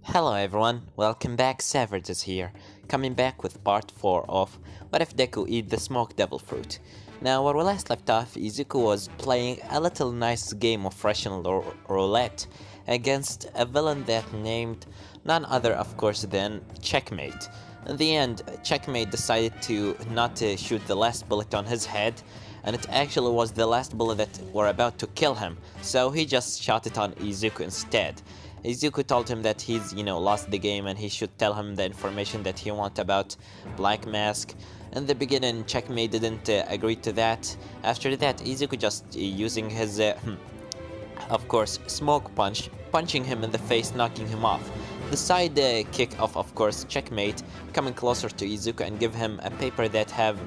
Hello everyone, welcome back, Savage is here, coming back with part 4 of What If Deku Eat the Smoked Devil Fruit. Now, where we last left off, Izuku was playing a little nice game of Russian roulette against a villain that named none other, of course, than Checkmate. In the end, Checkmate decided to not shoot the last bullet on his head, and it actually was the last bullet that were about to kill him, so he just shot it on Izuku instead. Izuku told him that he's, lost the game and he should tell him the information that he want about Black Mask. In the beginning, Checkmate didn't agree to that. After that, Izuku just using his, of course, smoke punch, punching him in the face, knocking him off. The side kick of course, Checkmate, coming closer to Izuku and give him a paper that have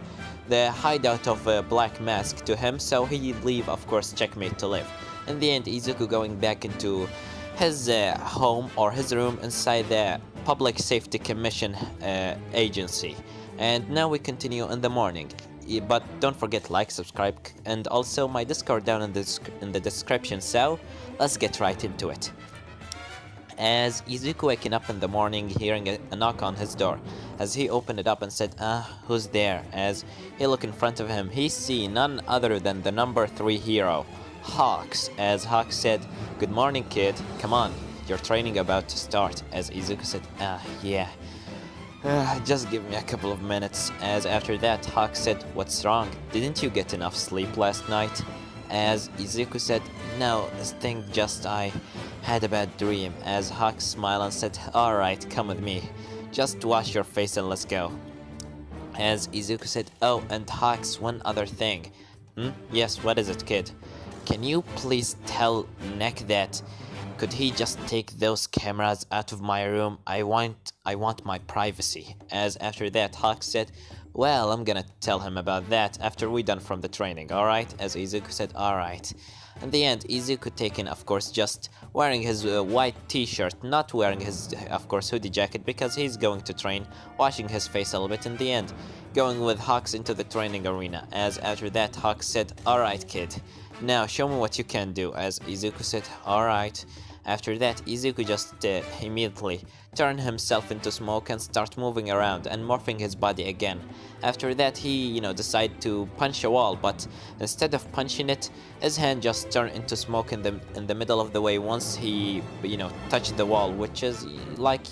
the hideout of Black Mask to him, so he leave, of course, Checkmate to live. In the end, Izuku going back into his home or his room inside the Public Safety Commission agency. And now we continue in the morning. But don't forget like, subscribe, and also my Discord down in the description. So let's get right into it. As Izuku waking up in the morning, hearing a knock on his door, as he opened it up and said, who's there? As he look in front of him, he see none other than the number 3 hero, Hawks. As Hawks said, good morning kid, come on, your training about to start. As Izuku said, yeah, just give me a couple of minutes. As after that, Hawks said, what's wrong? Didn't you get enough sleep last night? As Izuku said, no, this thing just I had a bad dream. As Hawks smiled and said, alright, come with me. Just wash your face and let's go. As Izuku said, oh, and Hawks, one other thing. Yes, what is it, kid? Can you please tell Neck that could he just take those cameras out of my room? I want my privacy. As after that, Hawks said, well, I'm gonna tell him about that after we done from the training, alright? As Izuku said, alright. In the end, Izuku taken, of course, just wearing his white t-shirt, not wearing his, of course, hoodie jacket because he's going to train, washing his face a little bit. In the end, going with Hawks into the training arena. As after that, Hawks said, alright kid, now show me what you can do. As Izuku said, alright. After that, Izuku just immediately turned himself into smoke and start moving around and morphing his body again. After that, he, decided to punch a wall, but instead of punching it, his hand just turned into smoke in the middle of the way once he, touched the wall, which is like,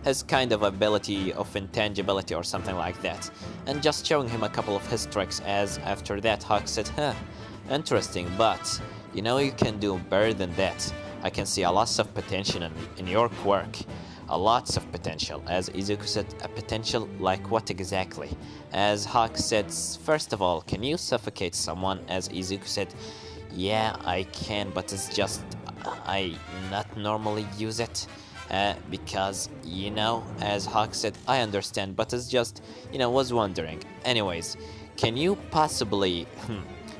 his kind of ability of intangibility or something like that. And just showing him a couple of his tricks. As after that, Hawk said, interesting, but you can do better than that. I can see a lot of potential in your work. A lots of potential. As Izuku said, a potential like what exactly? As Hawk said, first of all, can you suffocate someone? As Izuku said, yeah, I can, but it's just I not normally use it. Because, as Hawk said, I understand, but it's just, was wondering. Anyways, can you possibly,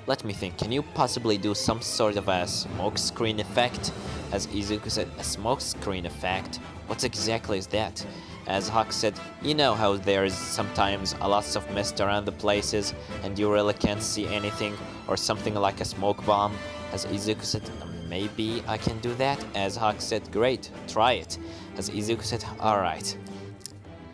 let me think, can you possibly do some sort of a smoke screen effect? As Izuku said, a smoke screen effect? What exactly is that? As Hawk said, you know how there's sometimes a lot of mist around the places and you really can't see anything, or something like a smoke bomb? As Izuku said, maybe I can do that? As Hawk said, great, try it. As Izuku said, alright.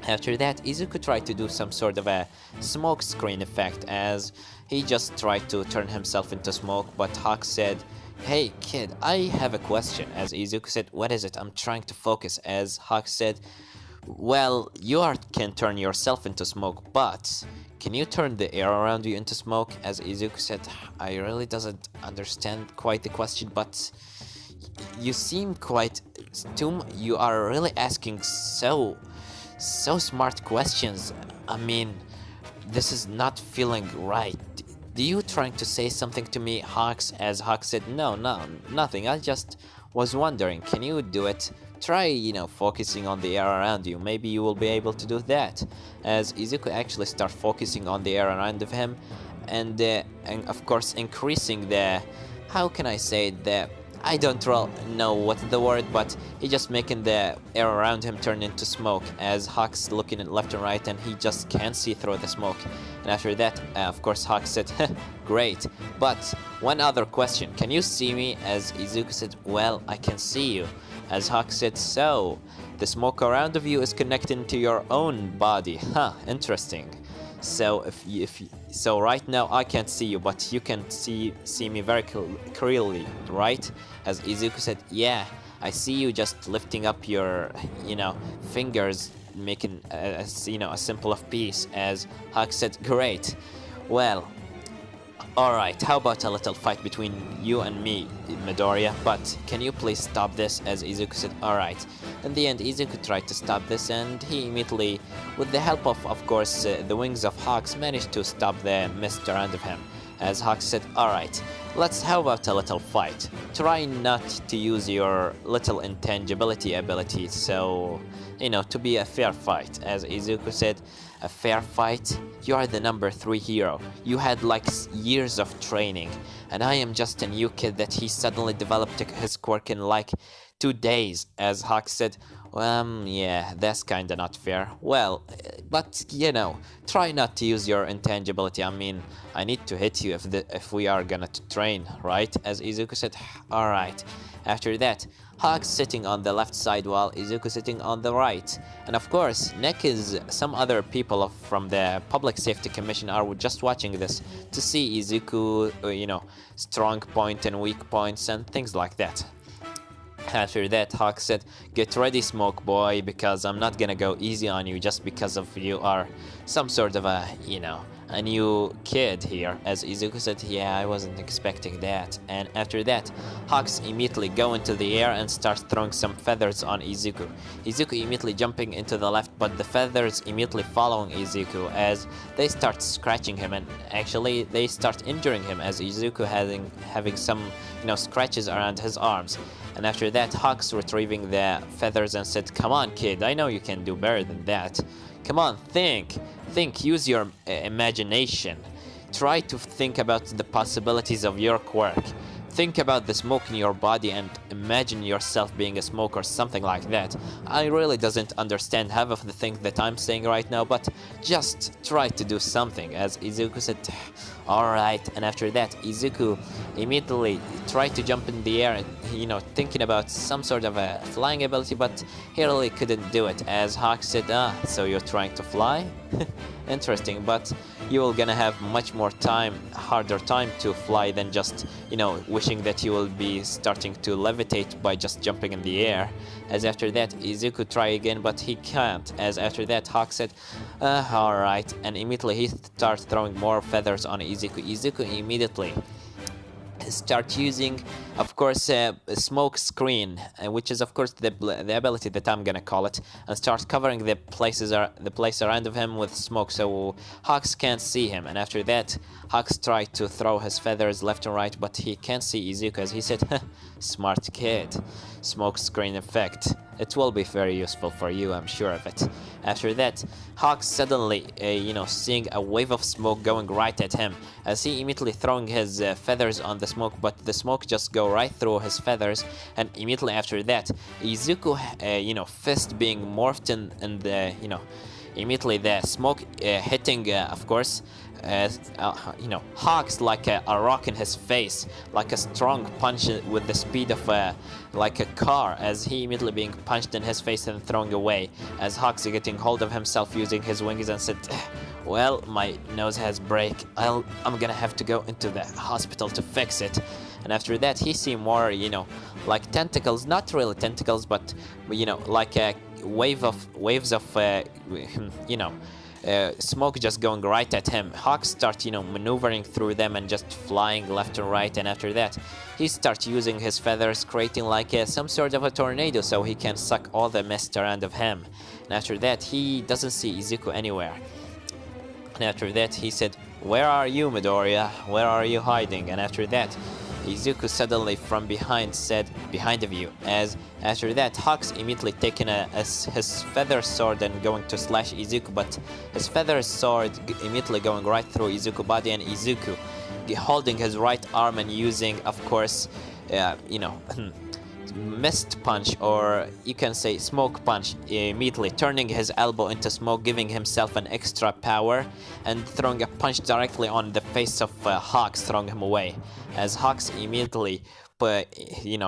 After that, Izuku tried to do some sort of a smoke screen effect as he just tried to turn himself into smoke, but Hawk said, hey kid, I have a question. As Izuku said, what is it? I'm trying to focus. As Hawk said, well, can turn yourself into smoke, but can you turn the air around you into smoke? As Izuku said, I really doesn't understand quite the question, but you seem quite you are really asking so smart questions. I mean, this is not feeling right. Do you trying to say something to me, Hawks? As Hawks said, no, nothing. I just was wondering, can you do it? Try, focusing on the air around you. Maybe you will be able to do that. As Izuku actually start focusing on the air around of him, and of course increasing the, how can I say it, the, I don't know what's the word, but he just making the air around him turn into smoke. As Hawk's looking at left and right, and he just can't see through the smoke. And after that, of course, Hawk said, great. But one other question, can you see me? As Izuku said, well, I can see you. as Hawk said, so, the smoke around of you is connecting to your own body. Huh, interesting. So so right now I can't see you, but you can see me very clearly, right? As Izuku said, yeah, I see you just lifting up your, fingers, making a symbol of peace. As Hawk said, great. Well, alright, how about a little fight between you and me, Midoriya? But can you please stop this? As Izuku said, alright. In the end, Izuku tried to stop this, and he immediately, with the help of course, the wings of Hawks, managed to stop the mist around of him. As Hawk said, alright, how about a little fight? Try not to use your little intangibility ability, so, to be a fair fight. As Izuku said, a fair fight? You are the number 3 hero. You had like years of training, and I am just a new kid that he suddenly developed his quirk in like 2 days. As Hawk said, yeah, that's kinda not fair. Well, but try not to use your intangibility. I mean, I need to hit you if we are gonna train, right? As Izuku said, alright. After that, Hawk sitting on the left side while Izuku sitting on the right. And of course, Nick is some other people from the Public Safety Commission are just watching this to see Izuku, strong point and weak points and things like that. After that, Hawk said, get ready, Smoke Boy, because I'm not gonna go easy on you just because of you are some sort of a new kid here. As Izuku said, yeah, I wasn't expecting that. And after that, Hawks immediately go into the air and start throwing some feathers on Izuku. Izuku immediately jumping into the left, but the feathers immediately following Izuku as they start scratching him, and actually they start injuring him as Izuku having some scratches around his arms. And after that, Hawks retrieving the feathers and said, come on, kid, I know you can do better than that. Come on, think, use your imagination. Try to think about the possibilities of your quirk. Think about the smoke in your body and imagine yourself being a smoke or something like that. I really doesn't understand half of the things that I'm saying right now, but just try to do something. As Izuku said, alright. And after that, Izuku immediately tried to jump in the air, thinking about some sort of a flying ability, but he really couldn't do it. As Hawk said, so you're trying to fly? Interesting, but you will gonna have much more harder time to fly than just, wishing that you will be starting to levitate by just jumping in the air. As after that, Izuku try again, but he can't. As after that, Hawk said, alright, and immediately he starts throwing more feathers on Izuku. Izuku immediately start using, of course, a smoke screen, which is of course the ability that I'm gonna call it, and start covering the place around of him with smoke, so Hawks can't see him. And after that, Hawks tried to throw his feathers left and right, but he can't see Izuku, as he said, smart kid, smoke screen effect. It will be very useful for you, I'm sure of it. After that, Hawks suddenly, seeing a wave of smoke going right at him, as he immediately throwing his feathers on the smoke, but the smoke just go right through his feathers, and immediately after that, Izuku, fist being morphed in the, immediately the smoke hitting, of course, Hawks like a rock in his face, like a strong punch with the speed of like a car, as he immediately being punched in his face and thrown away. As Hawks getting hold of himself using his wings and said, well, my nose has break. I'm gonna have to go into the hospital to fix it. And after that, he see more, like tentacles, not really tentacles, but like a waves of smoke just going right at him. Hawk start, maneuvering through them and just flying left and right. And after that, he starts using his feathers, creating like some sort of a tornado, so he can suck all the mist around of him. And after that, he doesn't see Izuku anywhere. And after that, he said, where are you, Midoriya? Where are you hiding? And after that, Izuku suddenly from behind said, behind of you. As after that, Hawks immediately taking his feather sword and going to slash Izuku, but his feather sword immediately going right through Izuku's body, and Izuku holding his right arm and using, of course, mist punch, or you can say smoke punch, immediately turning his elbow into smoke, giving himself an extra power and throwing a punch directly on the face of Hawks, throwing him away. As Hawks immediately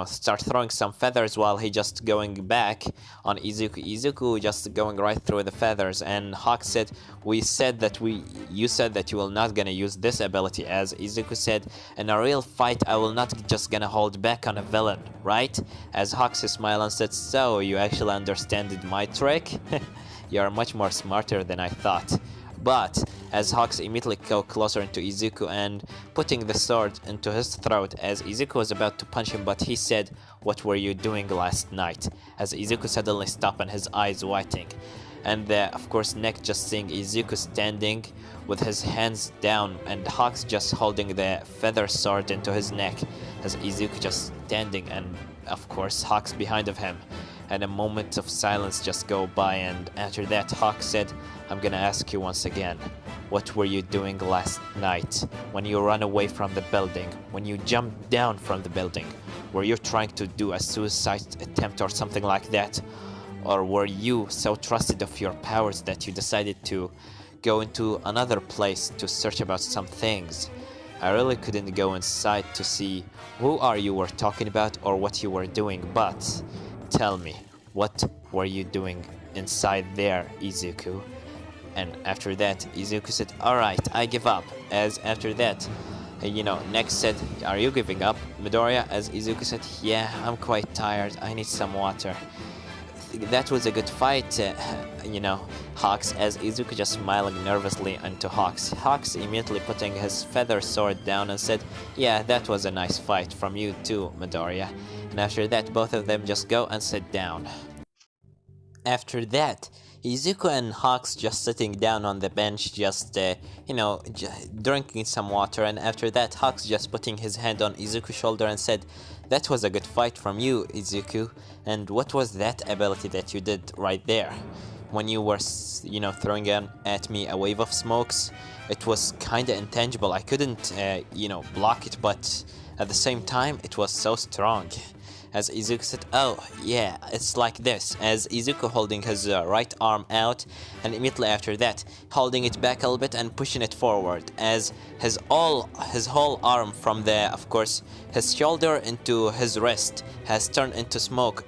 start throwing some feathers while he just going back on Izuku. Izuku just going right through the feathers, and Hawk said, you said that you will not gonna use this ability. As Izuku said, in a real fight, I will not just gonna hold back on a villain, right? As Hawk smiled and said, so you actually understood my trick? You are much more smarter than I thought. But as Hawks immediately go closer into Izuku and putting the sword into his throat, as Izuku was about to punch him, but he said, what were you doing last night? As Izuku suddenly stopped and his eyes whiting. And of course Neck just seeing Izuku standing with his hands down and Hawks just holding the feather sword into his neck, as Izuku just standing and of course Hawks behind of him. And a moment of silence just go by, and after that Hawk said, I'm gonna ask you once again, what were you doing last night when you ran away from the building, when you jumped down from the building? Were you trying to do a suicide attempt or something like that? Or were you so trusted of your powers that you decided to go into another place to search about some things? I really couldn't go inside to see who are you were talking about or what you were doing, but tell me, what were you doing inside there, Izuku? And after that, Izuku said, alright, I give up. As after that, Next said, are you giving up, Midoriya? As Izuku said, yeah, I'm quite tired, I need some water. That was a good fight, Hawks, as Izuku just smiling nervously into Hawks. Hawks immediately putting his feather sword down and said, yeah, that was a nice fight from you too, Midoriya. And after that, both of them just go and sit down. After that, Izuku and Hawks just sitting down on the bench, just, drinking some water, and after that, Hawks just putting his hand on Izuku's shoulder and said, that was a good fight from you, Izuku, and what was that ability that you did right there? When you were, throwing at me a wave of smokes, it was kinda intangible, I couldn't, block it, but at the same time, it was so strong. As Izuku said, oh yeah, it's like this, as Izuku holding his right arm out, and immediately after that, holding it back a little bit and pushing it forward, as his whole arm from of course, his shoulder into his wrist has turned into smoke,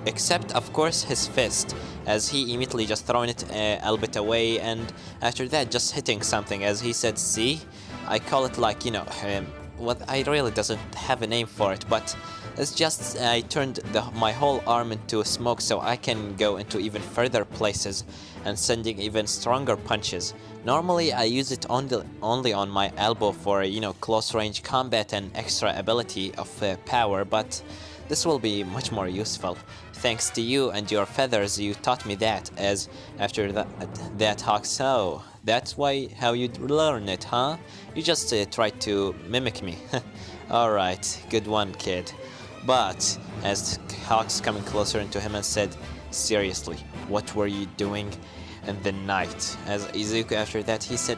except of course his fist, as he immediately just throwing it a little bit away, and after that just hitting something, as he said, see, I call it like, what I really doesn't have a name for it, but it's just I turned my whole arm into smoke so I can go into even further places and sending even stronger punches. Normally I use it only on my elbow for, close range combat and extra ability of power, but this will be much more useful. Thanks to you and your feathers, you taught me that, as after that Hawk, so that's how you learn it, huh? You just tried to mimic me. Alright, good one, kid. But as Hawks coming closer into him and said, seriously, what were you doing in the night? As Izuku after that, he said,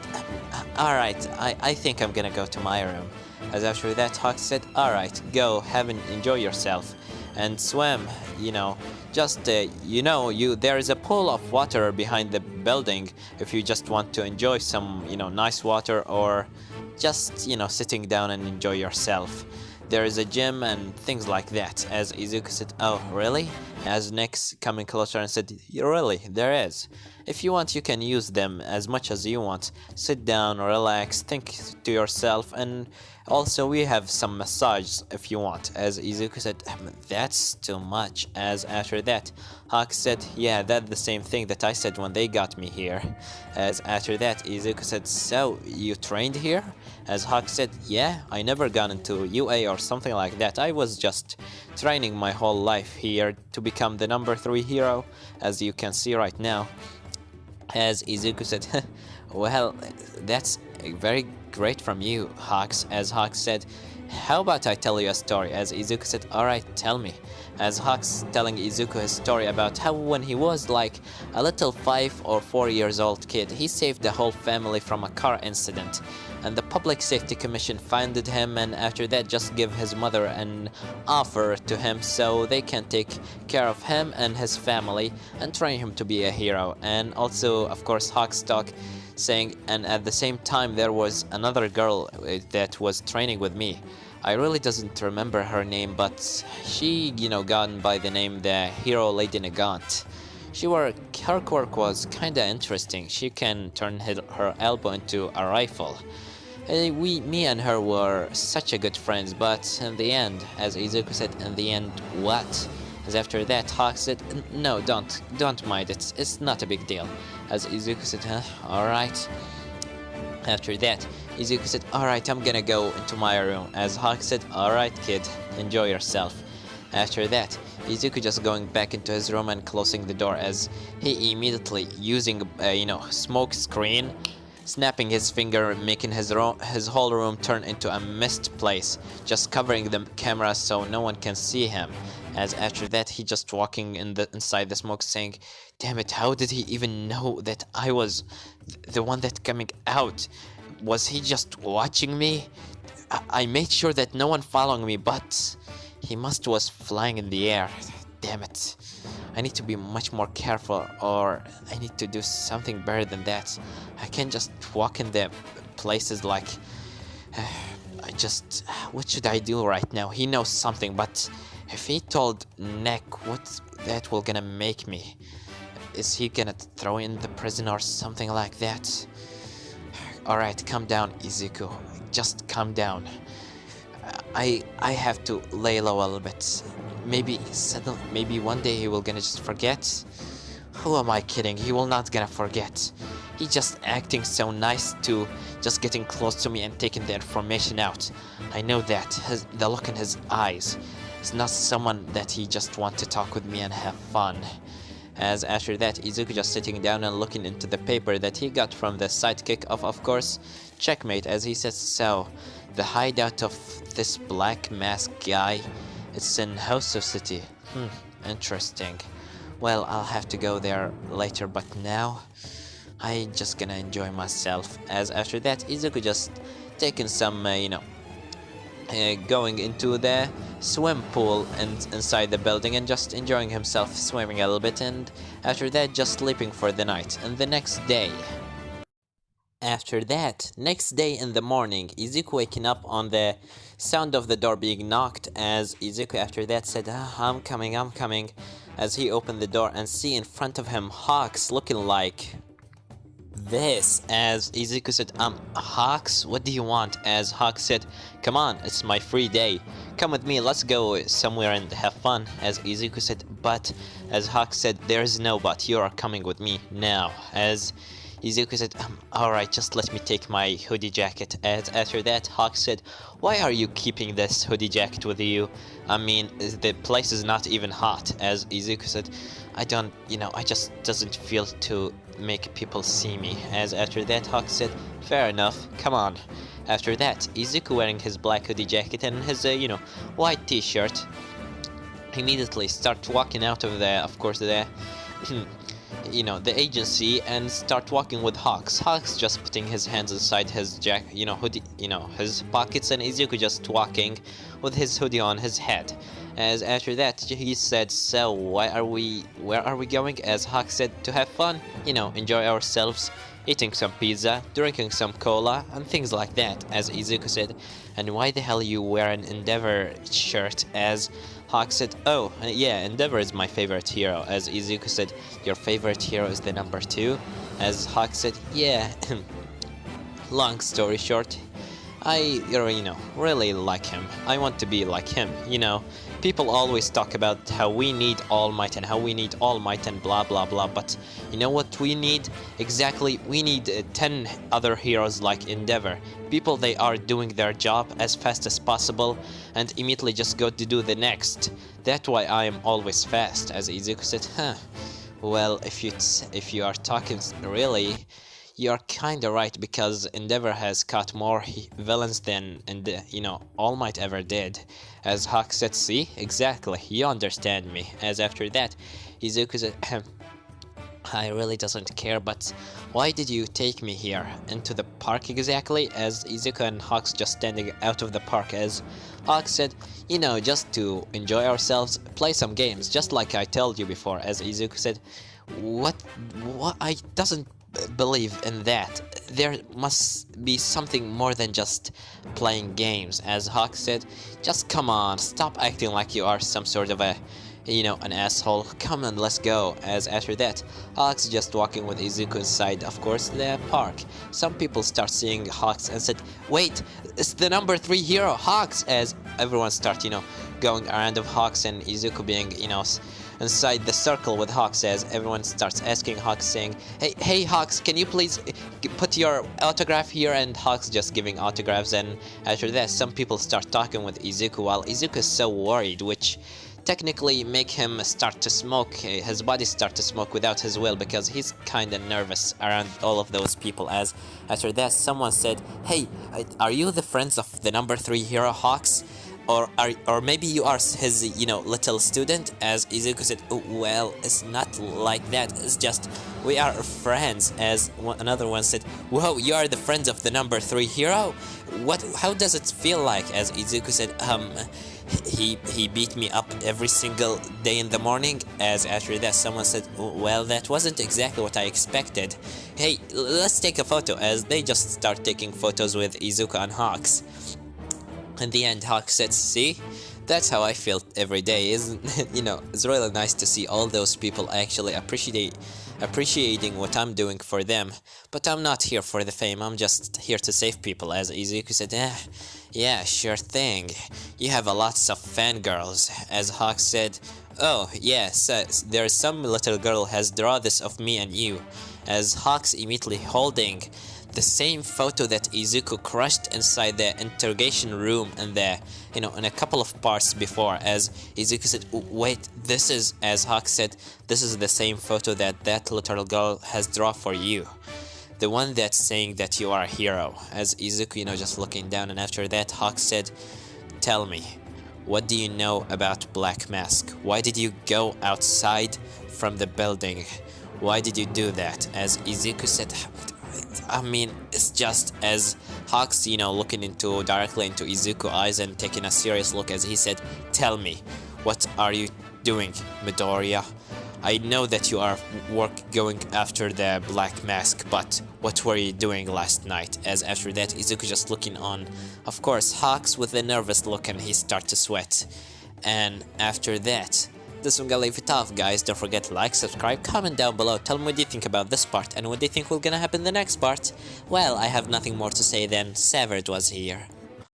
alright, I think I'm gonna go to my room. As after that, Hawks said, alright, go, enjoy yourself. And swim, just, there is a pool of water behind the building if you just want to enjoy some, nice water, or just, sitting down and enjoy yourself. There is a gym and things like that. As Izuku said, oh, really? As Nex coming closer and said, really, there is. If you want, you can use them as much as you want. Sit down, relax, think to yourself, and also we have some massage if you want. As Izuku said, that's too much. As after that, Hawk said, yeah, that's the same thing that I said when they got me here. As after that, Izuku said, so, you trained here? As Hawk said, yeah, I never got into UA or something like that. I was just training my whole life here to become the number 3 hero, as you can see right now. As Izuku said, well, that's very great from you, Hawks. As Hawks said, how about I tell you a story? As Izuku said, alright, tell me. As Hawks telling Izuku his story about how when he was like a little 5 or 4 years old kid, he saved the whole family from a car incident. And the Public Safety Commission funded him, and after that just give his mother an offer to him so they can take care of him and his family and train him to be a hero. And also, of course, Hawks talk saying, and at the same time there was another girl that was training with me. I really doesn't remember her name, but she, gone by the name the Hero Lady Nagant. Her quirk was kinda interesting. She can turn her elbow into a rifle. Me and her were such a good friends, but in the end, as Izuku said, in the end, what? As after that, Hawk said, no, don't mind, it's not a big deal. As Izuku said, huh, alright. After that, Izuku said, alright, I'm gonna go into my room. As Hawk said, alright kid, enjoy yourself. After that, Izuku just going back into his room and closing the door as he immediately using, smoke screen, snapping his finger, making his whole room turn into a mist place, just covering the camera so no one can see him. As after that, he just walking inside the smoke saying, damn it, how did he even know that I was the one that coming out? Was he just watching me? I made sure that no one following me, but he must was flying in the air. Damn it. I need to be much more careful, or I need to do something better than that. I can't just walk in the places like... what should I do right now? He knows something, but if he told Neck, what's that will gonna make me? Is he gonna throw in the prison or something like that? Alright, calm down, Izuku. Just calm down. I have to lay low a little bit. Maybe one day he will gonna just forget. Who am I kidding? He will not gonna forget. He just acting so nice to just getting close to me and taking the information out. I know that. The look in his eyes. It's not someone that he just want to talk with me and have fun. As after that, Izuku just sitting down and looking into the paper that he got from the sidekick of course, Checkmate, as he says, so, the hideout of this black mask guy, it's in Hoso City. Interesting. Well, I'll have to go there later, but now, I just gonna enjoy myself. As after that, Izuku just taking some, going into the swim pool and inside the building and just enjoying himself swimming a little bit, and after that just sleeping for the night. And the next day in the morning, Izuku waking up on the sound of the door being knocked, as Izuku after that said, I'm coming, as he opened the door and see in front of him Hawks looking like this. As Izuku said, Hawks, what do you want? As Hawks said, come on, it's my free day. Come with me, let's go somewhere and have fun. As Izuku said, but, as Hawks said, there's no but, you are coming with me now. As Izuku said, alright, just let me take my hoodie jacket. As after that, Hawks said, why are you keeping this hoodie jacket with you? I mean, the place is not even hot. As Izuku said, I just doesn't feel to make people see me. As after that, Hawks said, fair enough, come on. After that, Izuku wearing his black hoodie jacket and his, white t-shirt, immediately start walking out of the the agency and start walking with Hawks. Hawks just putting his hands inside his hoodie, his pockets, and Izuku just walking with his hoodie on his head. As after that, he said, so where are we going? As Hawks said, to have fun, enjoy ourselves, eating some pizza, drinking some cola, and things like that. As Izuku said, and why the hell you wear an Endeavor shirt? As Hawk said, oh, yeah, Endeavor is my favorite hero. As Izuku said, your favorite hero is the number 2? As Hawk said, yeah, long story short, I, really like him. I want to be like him, People always talk about how we need All Might and blah blah blah, but you know what we need? Exactly, we need 10 other heroes like Endeavor. People, they are doing their job as fast as possible and immediately just go to do the next. That's why I am always fast. As Izuku said, well, if you are talking really, you're kinda right, because Endeavor has caught more villains than All Might ever did. As Hawk said, see? Exactly, you understand me. As after that, Izuku said, I really doesn't care, but why did you take me here? Into the park exactly? As Izuku and Hawks just standing out of the park, as Hawk said, just to enjoy ourselves, play some games, just like I told you before. As Izuku said, what? I doesn't believe in that. There must be something more than just playing games. As Hawk said, just come on, stop acting like you are some sort of a, an asshole. Come on, let's go. As after that, Hawk's just walking with Izuku inside, of course, the park. Some people start seeing Hawks and said, wait, it's the number 3 hero, Hawks. As everyone start, going around of Hawks and Izuku being, inside the circle with Hawks, as everyone starts asking Hawks, saying, hey Hawks, can you please put your autograph here? And Hawks just giving autographs. And after that, some people start talking with Izuku, while Izuku is so worried, which technically make him start to smoke, his body start to smoke without his will, because he's kinda nervous around all of those people. As after that, someone said, hey, are you the friends of the number 3 hero, Hawks? Or maybe you are his, little student? As Izuku said, oh, well, it's not like that, it's just, we are friends. As another one said, whoa, you are the friends of the number 3 hero? How does it feel like? As Izuku said, he beat me up every single day in the morning. As after that, someone said, well, that wasn't exactly what I expected. Hey, let's take a photo. As they just start taking photos with Izuku and Hawks. In the end, Hawk said, see, that's how I feel every day, isn't it? It's really nice to see all those people actually appreciating what I'm doing for them. But I'm not here for the fame, I'm just here to save people. As Izuku said, yeah, sure thing. You have a lots of fangirls. As Hawk said, oh, yes, there's some little girl has drawn this of me and you. As Hawk's immediately holding the same photo that Izuku crushed inside the interrogation room in in a couple of parts before. As Izuku said, wait, this is, as Hawk said, this is the same photo that little girl has drawn for you. The one that's saying that you are a hero. As Izuku, just looking down, and after that, Hawk said, tell me, what do you know about Black Mask? Why did you go outside from the building? Why did you do that? As Izuku said, I mean, it's just, as Hawks, looking directly into Izuku's eyes and taking a serious look, as he said, tell me, what are you doing, Midoriya? I know that you are going after the Black Mask, but what were you doing last night? As after that, Izuku just looking on, of course, Hawks with a nervous look, and he start to sweat. And after that, this one gonna leave it off, guys. Don't forget to like, subscribe, comment down below. Tell me what do you think about this part and what do you think will gonna happen in the next part. Well, I have nothing more to say than Severed was here.